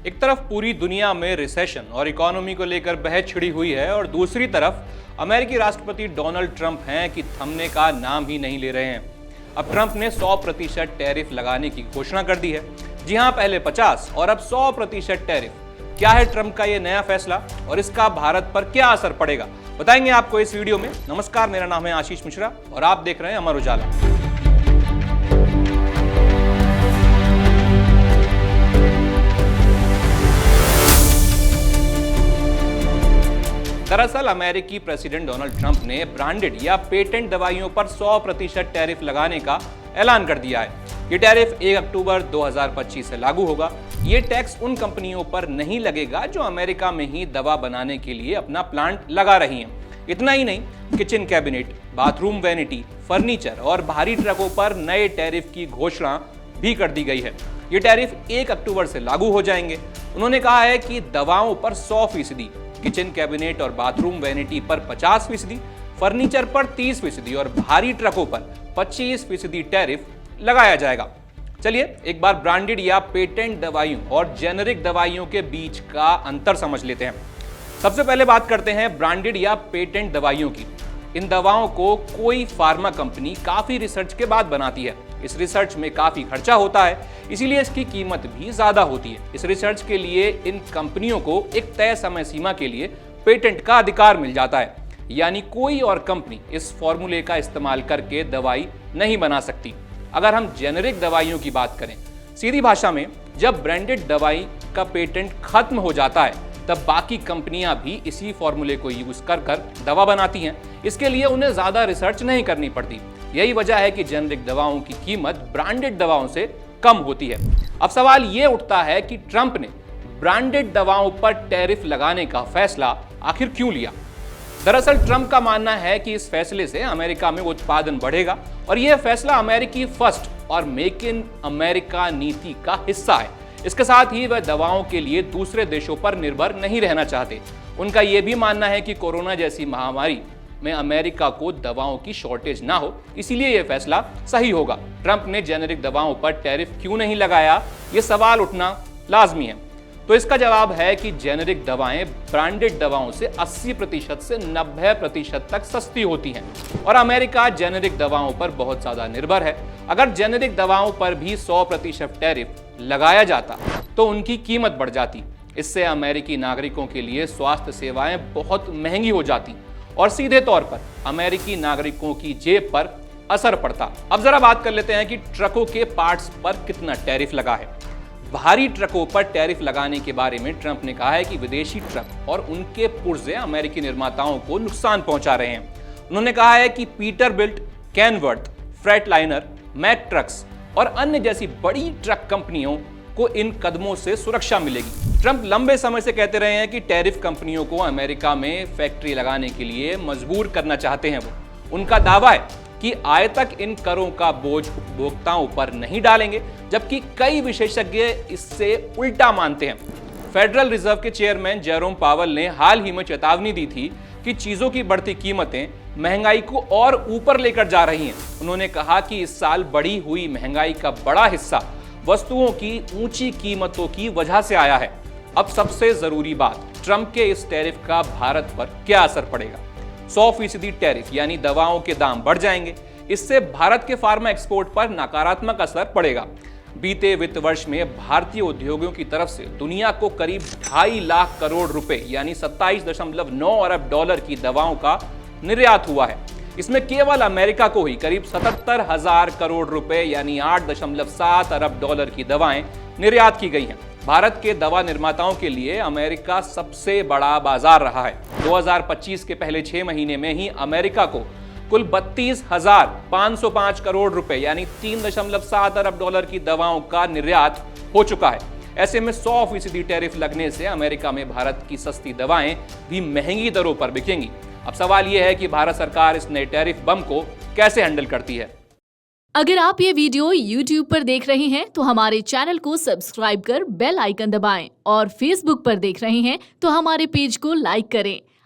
एक तरफ पूरी दुनिया में रिसेशन और इकोनॉमी को लेकर बहस छिड़ी हुई है और दूसरी तरफ अमेरिकी राष्ट्रपति डोनाल्ड ट्रंप हैं कि थमने का नाम ही नहीं ले रहे हैं। अब ट्रंप ने 100% टैरिफ लगाने की घोषणा कर दी है। जी हां, पहले 50 और अब 100% टैरिफ। क्या है ट्रंप का ये नया फैसला और इसका भारत पर क्या असर पड़ेगा, बताएंगे आपको इस वीडियो में। नमस्कार, मेरा नाम है आशीष मिश्रा और आप देख रहे हैं अमर उजाला। दरअसल अमेरिकी प्रेसिडेंट डोनाल्ड ट्रंप ने ब्रांडेड या पेटेंट दवाइयों पर 100% टैरिफ लगाने का ऐलान कर दिया है। ये टैरिफ 1 अक्टूबर 2025 से लागू होगा। ये टैक्स उन कंपनियों पर नहीं लगेगा जो अमेरिका में ही दवा बनाने के लिए अपना प्लांट लगा रही हैं। इतना ही नहीं, kitchen cabinet, bathroom vanity, furniture और भारी ट्रकों पर नए टैरिफ की घोषणा भी कर दी गई है। ये टैरिफ 1 अक्टूबर से लागू हो जाएंगे। उन्होंने कहा है कि दवाओं पर 100%, किचन कैबिनेट और बाथरूम वैनिटी पर 50%, फर्नीचर पर 30% और भारी ट्रकों पर 25% टैरिफ लगाया जाएगा। चलिए एक बार ब्रांडेड या पेटेंट दवाइयों और जेनेरिक दवाइयों के बीच का अंतर समझ लेते हैं। सबसे पहले बात करते हैं ब्रांडेड या पेटेंट दवाइयों की। इन दवाओं को कोई फार्मा कंपनी काफी रिसर्च के बाद बनाती है। इस रिसर्च में काफी खर्चा होता है, इसीलिए इसकी कीमत भी ज्यादा होती है। इस रिसर्च के लिए इन कंपनियों को एक तय समय सीमा के लिए पेटेंट का अधिकार मिल जाता है, यानी कोई और कंपनी इस फॉर्मूले का इस्तेमाल करके दवाई नहीं बना सकती। अगर हम जेनेरिक दवाइयों की बात करें, सीधी भाषा में जब ब्रांडेड दवाई का पेटेंट खत्म हो जाता है तब बाकी कंपनियां भी इसी फॉर्मूले को यूज कर दवा बनाती हैं। इसके लिए उन्हें ज्यादा रिसर्च नहीं करनी पड़ती। यही वजह है कि जेनेरिक दवाओं की कीमत ब्रांडेड दवाओं से कम होती है। अब सवाल ये उठता है कि ट्रंप ने ब्रांडेड दवाओं पर टैरिफ लगाने का फैसला आखिर क्यों लिया। दरअसल ट्रंप का मानना है कि इस फैसले से अमेरिका में उत्पादन बढ़ेगा और यह फैसला अमेरिकी फर्स्ट और मेक इन अमेरिका नीति का हिस्सा है। इसके साथ ही वह दवाओं के लिए दूसरे देशों पर निर्भर नहीं रहना चाहते। उनका यह भी मानना है कि कोरोना जैसी महामारी में अमेरिका को दवाओं की शॉर्टेज ना हो, इसीलिए यह फैसला सही होगा। ट्रंप ने जेनेरिक दवाओं पर टैरिफ क्यों नहीं लगाया, यह सवाल उठना लाजमी है। तो इसका जवाब है कि जेनेरिक दवाएं ब्रांडेड दवाओं से 80% से 90% तक सस्ती होती हैं और अमेरिका जेनेरिक दवाओं पर बहुत ज्यादा निर्भर है। अगर जेनेरिक दवाओं पर भी 100% टैरिफ लगाया जाता तो उनकी कीमत बढ़ जाती। इससे अमेरिकी नागरिकों के लिए स्वास्थ्य सेवाएं बहुत महंगी हो जाती और सीधे तौर पर अमेरिकी नागरिकों की जेब पर असर पड़ता। अब जरा बात कर लेते हैं कि ट्रकों के पार्ट्स पर कितना टैरिफ लगा है। भारी ट्रकों पर टैरिफ लगाने के बारे में ट्रंप ने कहा है कि विदेशी ट्रक और उनके पुर्जे अमेरिकी निर्माताओं को नुकसान पहुंचा रहे हैं। उन्होंने कहा है कि पीटरबिल्ट, कैनवर्थ, फ्रेटलाइनर, मैक ट्रक्स और अन्य जैसी बड़ी ट्रक कंपनियों को इन कदमों से सुरक्षा मिलेगी। ट्रंप लंबे समय से कहते रहे हैं कि टैरिफ कंपनियों को अमेरिका में फैक्ट्री लगाने के लिए मजबूर करना चाहते हैं। उनका दावा है कि आयातक इन करों का बोझ उपभोक्ताओं पर नहीं डालेंगे, जबकि कई विशेषज्ञ इससे उल्टा मानते हैं। फेडरल रिजर्व के चेयरमैन जेरोम पावल ने हाल ही में चेतावनी दी थी कि चीजों की बढ़ती कीमतें महंगाई को और ऊपर लेकर जा रही हैं। उन्होंने कहा कि इस साल बढ़ी हुई महंगाई का बड़ा हिस्सा वस्तुओं की ऊंची कीमतों की वजह से आया है। अब सबसे जरूरी बात, ट्रंप के इस टैरिफ का भारत पर क्या असर पड़ेगा। 100% टैरिफ यानी दवाओं के दाम बढ़ जाएंगे। इससे भारत के फार्मा एक्सपोर्ट पर नकारात्मक असर पड़ेगा। बीते वित्त वर्ष में भारतीय उद्योगों की तरफ से दुनिया को करीब 2.5 लाख करोड़ रुपए यानी 27.9 अरब डॉलर की दवाओं का निर्यात हुआ है। इसमें केवल अमेरिका को ही करीब 77,000 करोड़ रुपए यानी 8.7 अरब डॉलर की दवाएं निर्यात की गई हैं। भारत के दवा निर्माताओं के लिए अमेरिका सबसे बड़ा बाजार रहा है। 2025 के पहले 6 महीने में ही अमेरिका को कुल 32,505 करोड़ रुपए यानी 3.7 अरब डॉलर की दवाओं का निर्यात हो चुका है। ऐसे में 100% टैरिफ लगने से अमेरिका में भारत की सस्ती दवाएं भी महंगी दरों पर बिकेंगी। अब सवाल यह है कि भारत सरकार इस नए टैरिफ बम को कैसे हैंडल करती है। अगर आप ये वीडियो YouTube पर देख रहे हैं तो हमारे चैनल को सब्सक्राइब कर बेल आइकन दबाएं और Facebook पर देख रहे हैं तो हमारे पेज को लाइक करें।